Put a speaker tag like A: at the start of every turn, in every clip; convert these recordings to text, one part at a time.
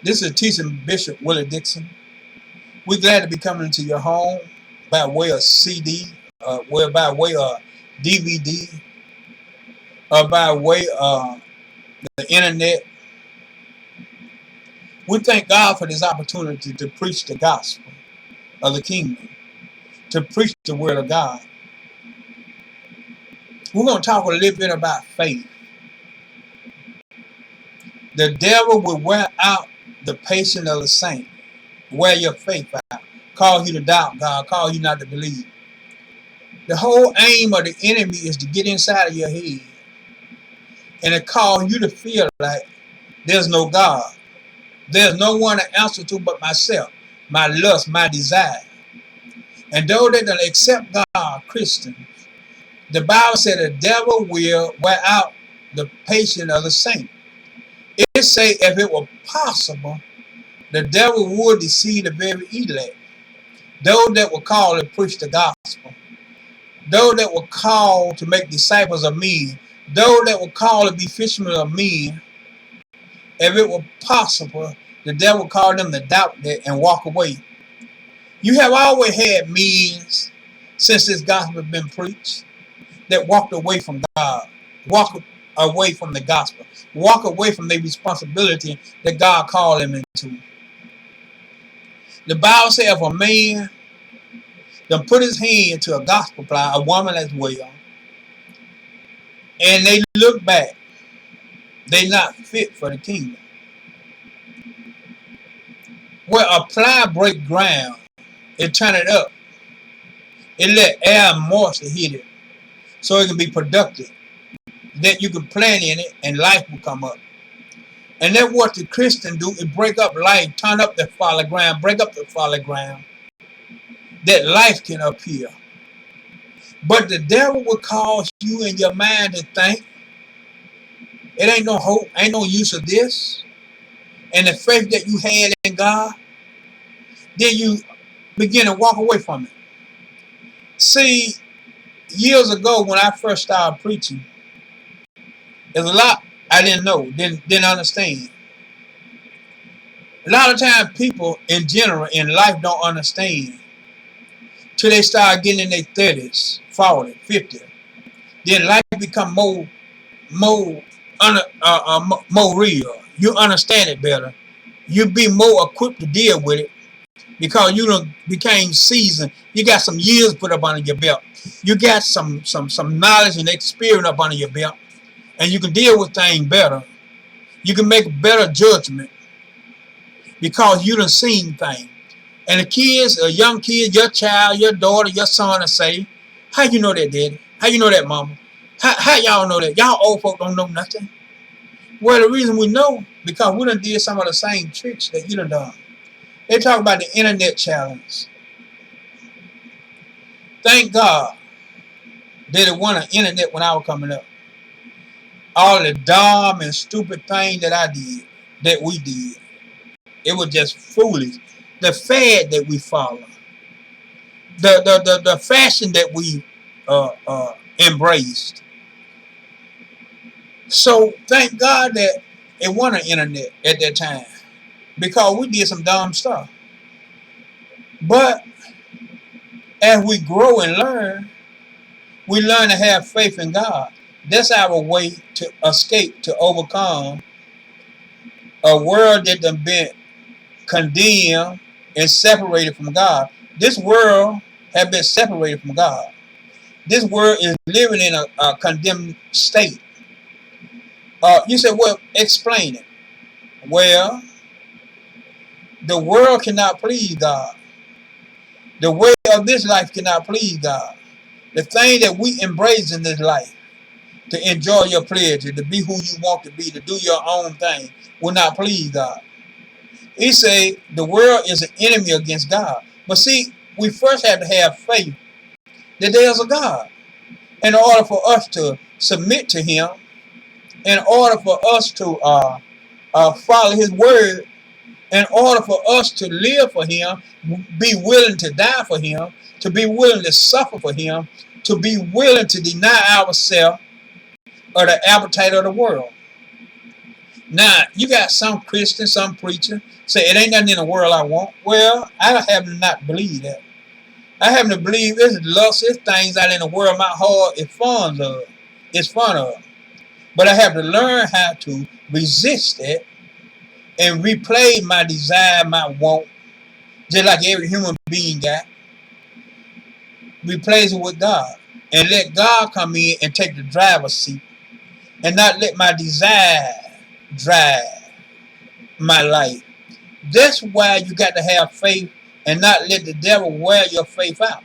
A: This is teaching Bishop Willie Dixon. We're glad to be coming into your home by way of CD, by way of DVD, or by way of the internet. We thank God for this opportunity to preach the gospel of the kingdom, to preach the word of God. We're going to talk a little bit about faith. The devil will wear out the patience of the saint, wear your faith out, cause you to doubt God, cause you not to believe. The whole aim of the enemy is to get inside of your head and to cause you to feel like there's no God. There's no one to answer to but myself, my lust, my desire. And though they don't accept God, Christians, the Bible said the devil will wear out the patience of the saint. It say if it were possible, the devil would deceive the very elect. Those that were called to preach the gospel. Those that were called to make disciples of men. Those that were called to be fishermen of men. If it were possible, the devil called them to doubt that and walk away. You have always had men since this gospel has been preached that walked away from God, walk away from the gospel, walk away from their responsibility that God called them into. The Bible says if a man then put his hand to a gospel plow, a woman as well, and they look back, they not fit for the kingdom. Where a plow break ground, it turn it up. It let air and moisture hit it so it can be productive. That you can plant in it and life will come up. And that's what the Christian do, is break up life, turn up the fallow ground, break up the fallow ground, that life can appear. But the devil will cause you in your mind to think, it ain't no hope, ain't no use of this. And the faith that you had in God, then you begin to walk away from it. See, years ago when I first started preaching, there's a lot I didn't know, didn't understand. A lot of times people in general in life don't understand till they start getting in their 30s, 40, 50. Then life become more more real. You understand it better. You be more equipped to deal with it because you done became seasoned. You got some years put up under your belt. You got some knowledge and experience up under your belt, and you can deal with things better. You can make a better judgment because you done seen things. And the kids, a young kid, your child, your daughter, your son will say, how you know that, daddy? How you know that, mama? How y'all know that? Y'all old folk don't know nothing. Well, the reason we know, because we done did some of the same tricks that you done. They talk about the internet challenge. Thank God that it wasn't an internet when I was coming up. All the dumb and stupid things that I did, that we did, it was just foolish. The fad that we follow, the fashion that we embraced. So thank God that it wasn't an internet at that time because we did some dumb stuff. But as we grow and learn, we learn to have faith in God. That's our way to escape, to overcome a world that done been condemned and separated from God. This world has been separated from God. This world is living in a condemned state. You said, well, explain it. Well, the world cannot please God. The way of this life cannot please God. The thing that we embrace in this life, to enjoy your pleasure, to be who you want to be, to do your own thing, will not please God. He say the world is an enemy against God. But see, we first have to have faith that there's a God. In order for us to submit to him, in order for us to follow his word, in order for us to live for him, be willing to die for him, to be willing to suffer for him, to be willing to deny ourselves of the appetite of the world. Now, you got some Christian, some preacher say it ain't nothing in the world I want. Well, I have to not believe that. I happen to believe there's lust, there's things out in the world my heart is fond of. It's fun of. But I have to learn how to resist it and replay my desire, my want, just like every human being got. Replace it with God. And let God come in and take the driver's seat. And not let my desire drive my life. That's why you got to have faith and not let the devil wear your faith out.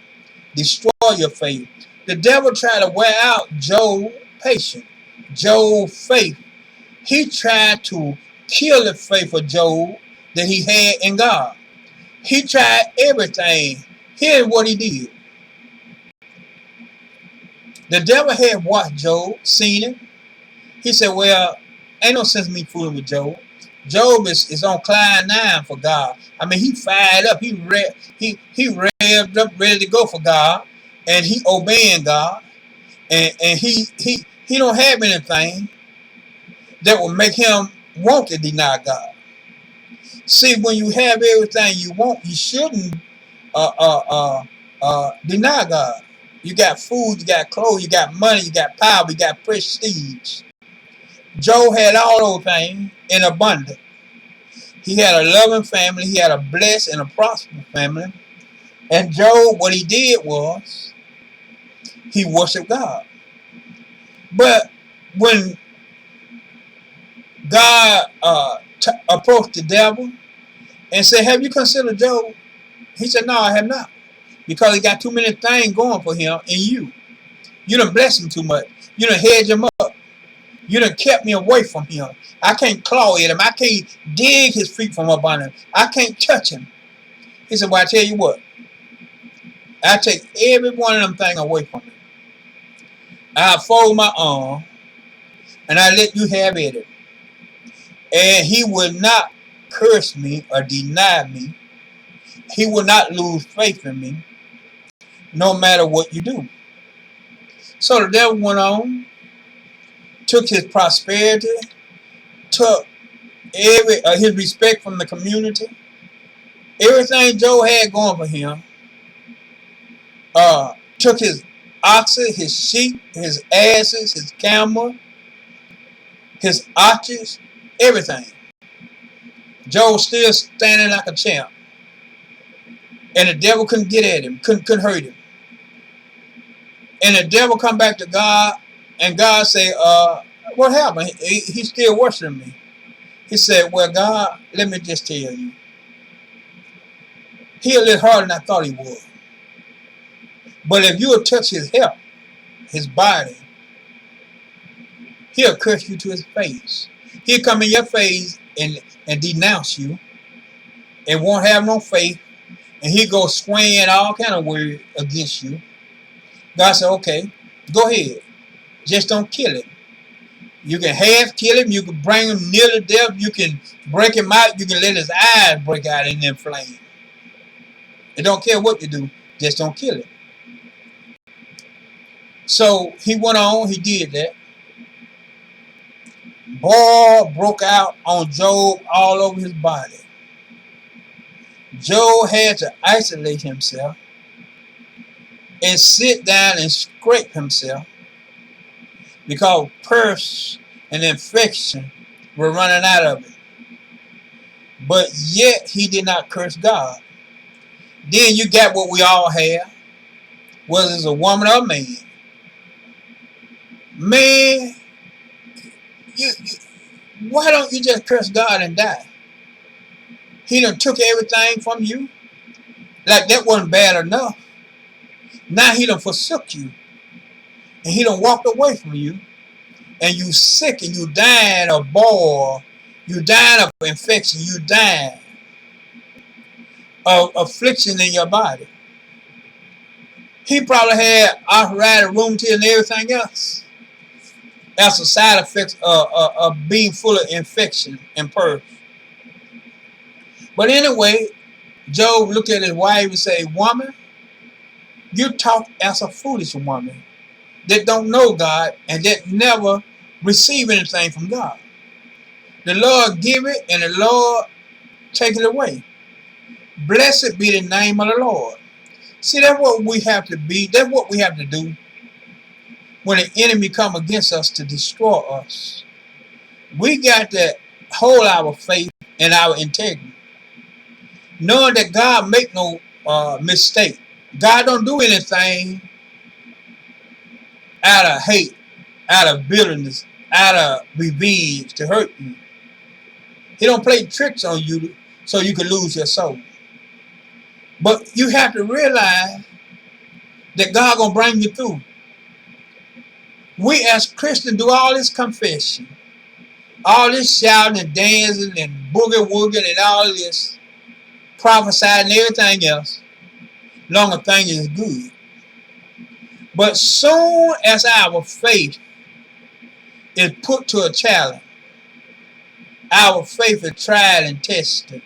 A: Destroy your faith. The devil tried to wear out Job's patience, Job's faith. He tried to kill the faith of Job that he had in God. He tried everything. Here's what he did. The devil had watched Job, seen it. He said, well, ain't no sense in me fooling with Job. Job is on cloud 9 for God. I mean, he fired up. He revved up, ready to go for God. And he obeying God. And he don't have anything that will make him want to deny God. See, when you have everything you want, you shouldn't deny God. You got food, you got clothes, you got money, you got power, you got prestige. Job had all those things in abundance. He had a loving family. He had a blessed and a prosperous family. And Job, what he did was he worshiped God. But when God approached the devil and said, have you considered Job? He said, no, I have not. Because he got too many things going for him and you. You done blessed him too much. You done hedged him up. You done kept me away from him. I can't claw at him. I can't dig his feet from up on him. I can't touch him. He said, well, I tell you what. I take every one of them things away from him. I fold my arm and I let you have it. And he will not curse me or deny me. He will not lose faith in me no matter what you do. So the devil went on, took his prosperity, took his respect from the community, everything Job had going for him, took his oxen, his sheep, his asses, his camel, his archers, everything. Job still standing like a champ. And the devil couldn't get at him, couldn't hurt him. And the devil come back to God, and God say, what happened? He's still worshiping me. He said, well, God, let me just tell you. He a little harder than I thought he would. But if you will touch his health, his body, he'll curse you to his face. He'll come in your face and denounce you and won't have no faith. And he'll go swaying all kind of words against you. God said, okay, go ahead. Just don't kill him. You can half kill him. You can bring him near to death. You can break him out. You can let his eyes break out in them flames. It don't care what you do. Just don't kill him. So he went on. He did that. Boil broke out on Job all over his body. Job had to isolate himself and sit down and scrape himself because pus and infection were running out of it. But yet he did not curse God. Then you got what we all have, whether it's a woman or a man. Man, why don't you just curse God and die? He done took everything from you. Like that wasn't bad enough. Now he done forsook you. And he done walked away from you. And you sick and you dying of boil. You dying of infection. You dying of affliction in your body. He probably had arthritis, rheumatoid, and everything else. That's a side effect of being full of infection and purge. But anyway, Job looked at his wife and said, woman, you talk as a foolish woman that don't know God and that never receive anything from God. The Lord give it and the Lord take it away. Blessed be the name of the Lord. See, that's what we have to be. That's what we have to do when the enemy come against us to destroy us. We got to hold our faith and our integrity, knowing that God make no mistake. God don't do anything out of hate, out of bitterness, out of revenge to hurt you. He don't play tricks on you so you can lose your soul. But you have to realize that God gonna bring you through. We as Christians do all this confession, all this shouting and dancing and boogie wooging and all this prophesying and everything else. Long a thing is good. But soon as our faith is put to a challenge, our faith is tried and tested,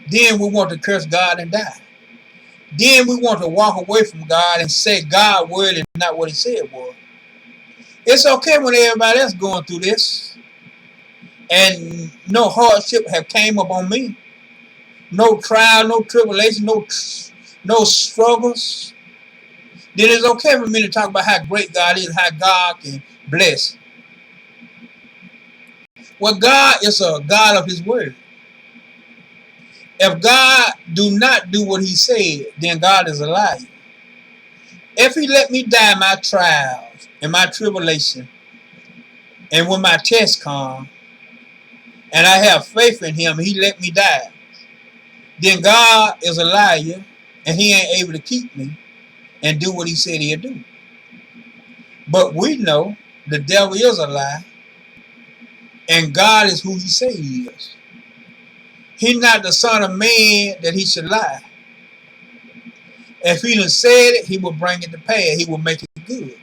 A: then we want to curse God and die. Then we want to walk away from God and say God's word is not what he said it was. It's okay when everybody else going through this and no hardship have came upon me. No trial, no tribulation, no struggles. Then it's okay for me to talk about how great God is, how God can bless. Well, God is a God of his word. If God do not do what he said, then God is a liar. If he let me die in my trials, in my tribulation, and when my test come, and I have faith in him, he let me die, then God is a liar, and he ain't able to keep me and do what he said he'll do. But we know the devil is a lie, and God is who he say he is. He's not the son of man that he should lie. If he done said it, he will bring it to pass. He will make it good.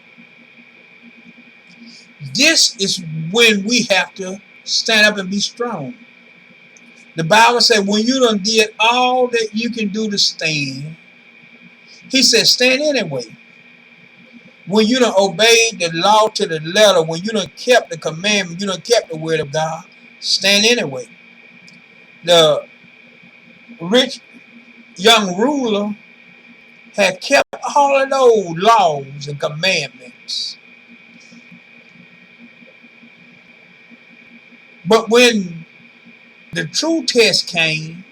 A: This is when we have to stand up and be strong. The Bible said when you done did all that you can do to stand, he said stand anyway. When you done obeyed the law to the letter, when you done kept the commandment, you done kept the word of God, stand anyway. The rich young ruler had kept all of those laws and commandments. But when the true test came,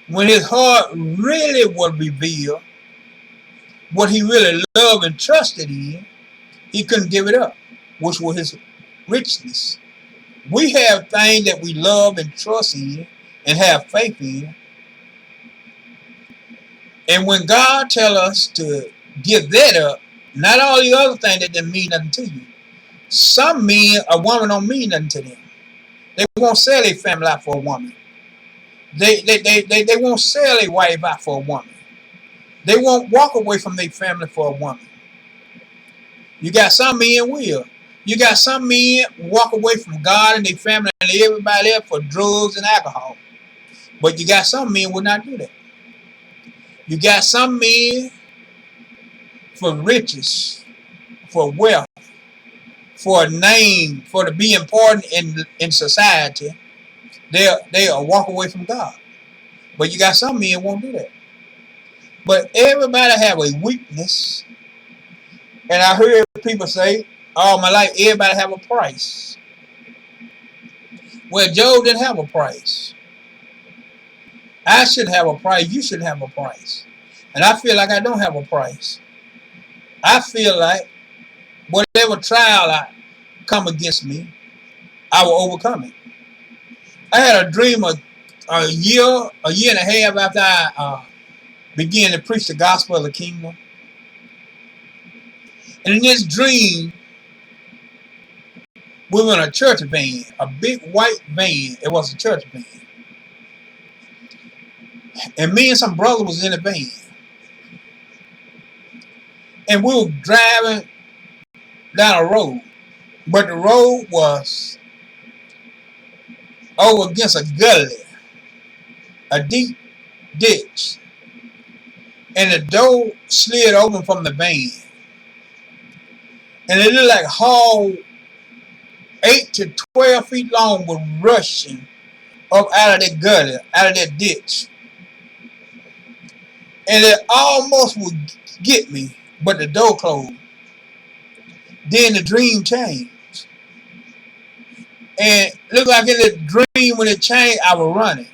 A: when his heart really was revealed, what he really loved and trusted in, he couldn't give it up, which was his richness. We have things that we love and trust in and have faith in. And when God tells us to give that up, not all the other things that didn't mean nothing to you. Some men, a woman don't mean nothing to them. They won't sell their family out for a woman. They won't sell their wife out for a woman. They won't walk away from their family for a woman. You got some men will. You got some men walk away from God and their family and everybody else for drugs and alcohol. But you got some men will not do that. You got some men for riches, for wealth, for a name, for to be important in society. They'll walk away from God. But you got some men won't do that. But everybody have a weakness. And I heard people say, all my life, everybody have a price. Well, Job didn't have a price. I shouldn't have a price. You shouldn't have a price. And I feel like I don't have a price. I feel like whatever trial I come against me, I will overcome it. I had a dream a year and a half after I began to preach the gospel of the kingdom. And in this dream, we were in a church van, a big white van. It was a church van. And me and some brother was in the van. And we were driving down a road. But the road was over against a gully, a deep ditch. And the door slid open from the van. And it looked like hog 8 to 12 feet long, was rushing up out of that gutter, out of that ditch. And it almost would get me, but the door closed. Then the dream changed. And it looked like in the dream when it changed, I was running.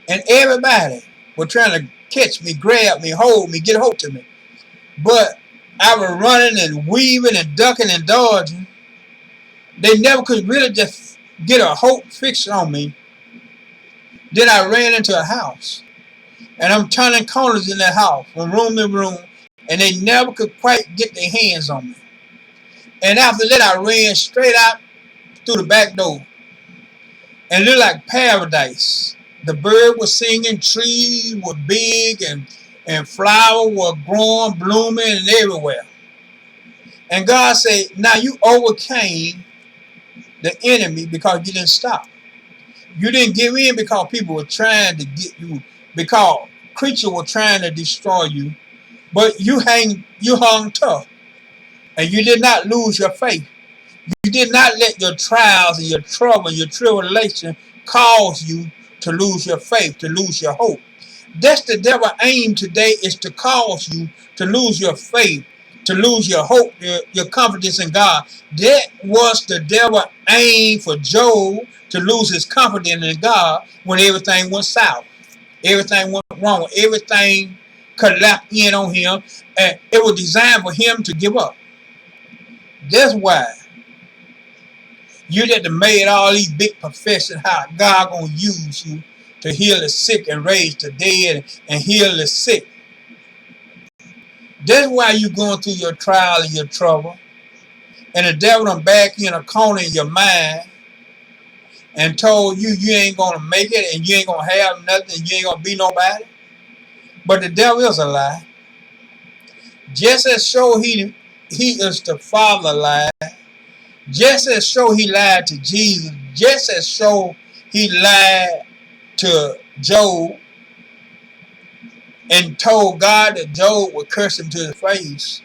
A: And everybody was trying to catch me, grab me, hold me, get a hold to me. But I was running and weaving and ducking and dodging. They never could really just get a hold fixed on me. Then I ran into a house. And I'm turning corners in that house from room to room. And they never could quite get their hands on me. And after that, I ran straight out through the back door. And it looked like paradise. The bird was singing, trees were big, and flowers were growing, blooming, and everywhere. And God said, now you overcame the enemy because you didn't stop. You didn't give in because people were trying to get you, because creatures were trying to destroy you. But you hung tough. And you did not lose your faith. You did not let your trials and your trouble and your tribulation cause you to lose your faith, to lose your hope. That's the devil's aim today, is to cause you to lose your faith, to lose your hope, your confidence in God. That was the devil's aim for Job, to lose his confidence in God when everything went south. Everything went wrong. Everything collapsed in on him. And it was designed for him to give up. That's why you that made all these big professions how God gonna use you to heal the sick and raise the dead and heal the sick. That's why you going through your trial and your trouble. And the devil done back you in a corner in your mind and told you you ain't gonna make it and you ain't gonna have nothing and you ain't gonna be nobody. But the devil is a lie. Just as sure he is the father lie. Just as sure he lied to Jesus, just as sure he lied to Job and told God that Job would curse him to his face.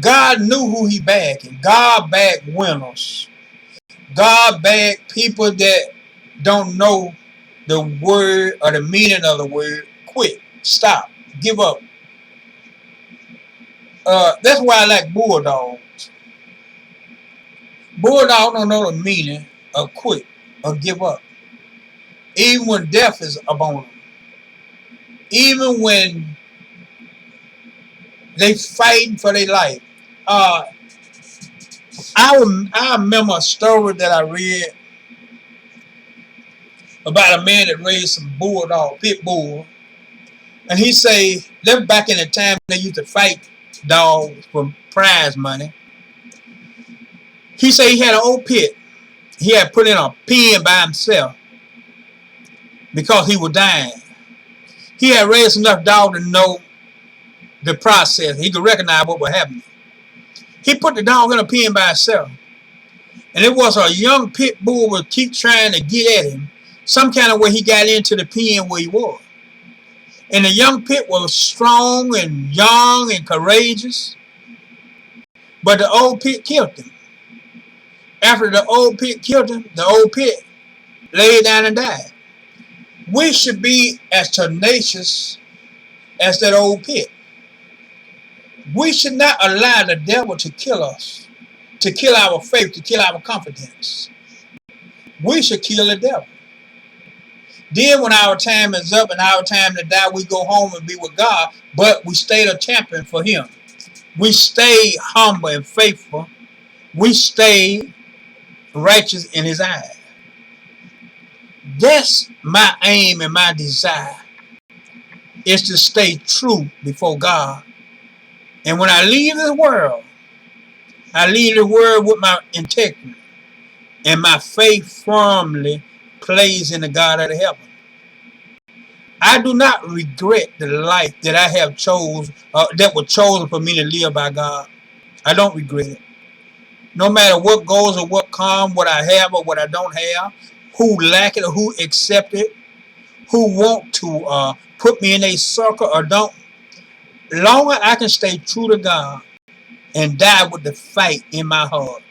A: God knew who he backed. God backed winners. God backed people that don't know the word or the meaning of the word. Quit. Stop. Give up. That's why I like bulldogs. Bulldogs don't know the meaning of quit or give up. Even when death is upon them. Even when they fighting for their life. I remember a story that I read about a man that raised some bulldog, pit bull. And he say, that back in the time they used to fight dogs for prize money. He said he had an old pit. He had put in a pen by himself because he was dying. He had raised enough dog to know the process. He could recognize what was happening. He put the dog in a pen by himself. And it was a young pit bull would keep trying to get at him. Some kind of way he got into the pen where he was. And the young pit was strong and young and courageous. But the old pit killed him. After the old pit killed him, the old pit laid down and died. We should be as tenacious as that old pit. We should not allow the devil to kill us, to kill our faith, to kill our confidence. We should kill the devil. Then when our time is up and our time to die, we go home and be with God, but we stay a champion for him. We stay humble and faithful. We stay righteous in his eyes. That's my aim and my desire, is to stay true before God. And when I leave this world, I leave the world with my integrity and my faith firmly placed in the God of the heaven. I do not regret the life that I have chosen, that was chosen for me to live by God. I don't regret it. No matter what goes or what comes, what I have or what I don't have, who lack it or who accept it, who want to put me in a circle or don't. Longer I can stay true to God, and die with the fight in my heart.